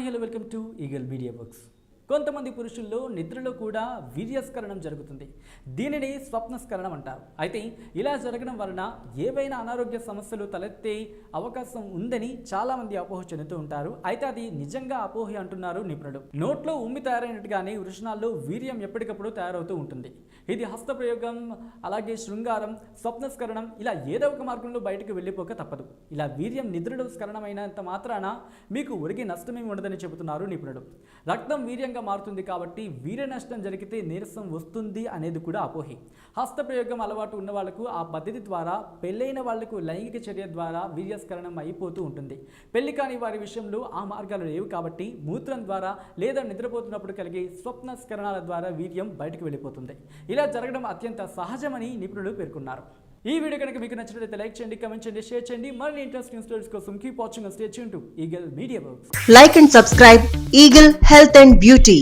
Hello welcome to eagle media works. కొంతమంది పురుషుల్లో నిద్రలో కూడా వీర్యస్ఖలనం జరుగుతుంది. దీనిని స్వప్నస్ఖలనం అంటారు. అయితే ఇలా జరగడం వలన ఏవైనా అనారోగ్య సమస్యలు తలెత్తే అవకాశం ఉందని చాలామంది అపోహ చెందుతూ ఉంటారు. అయితే అది నిజంగా అపోహ అంటున్నారు నిపుణులు. నోట్లో ఉమ్మి తయారైనట్టుగానే వృషణాల్లో వీర్యం ఎప్పటికప్పుడు తయారవుతూ ఉంటుంది. ఇది హస్తప్రయోగం, అలాగే శృంగారం, స్వప్నస్ఖలనం ఇలా ఏదో ఒక మార్గంలో బయటకు వెళ్ళిపోక తప్పదు. ఇలా వీర్యం నిద్రలో స్ఖలనమైనంత మాత్రాన మీకు ఒరిగి నష్టమేమి ఉండదని చెబుతున్నారు నిపుణులు. రక్తం వీర్యంగా మారుతుంది కాబట్టి వీర్య నష్టం జరిగితే నీరసం వస్తుంది అనేది కూడా అపోహే. హస్తప్రయోగం అలవాటు ఉన్న వాళ్లకు ఆ పద్ధతి ద్వారా పెళ్ళైన వాళ్లకు లైంగిక చర్య ద్వారా వీర్యస్ఖలనం అయిపోతూ ఉంటుంది. పెళ్లి కాని వారి విషయంలో ఆ మార్గాలు లేవు కాబట్టి మూత్రం ద్వారా లేదా నిద్రపోతున్నప్పుడు కలిగే స్వప్న స్ఖలనాల ద్వారా వీర్యం బయటకు వెళ్ళిపోతుంది. ఇలా జరగడం అత్యంత సహజమని నిపుణులు పేర్కొన్నారు. ఈ వీడియో కనుక మీకు నచ్చినట్లయితే లైక్ చేయండి, కమెంట్ చేయండి, షేర్ చేయండి. మరిన్ని ఇంట్రెస్టింగ్ స్టోరీస్ కోసం keep watching and stay tuned to eagle media works. Like and subscribe Eagle Health and Beauty.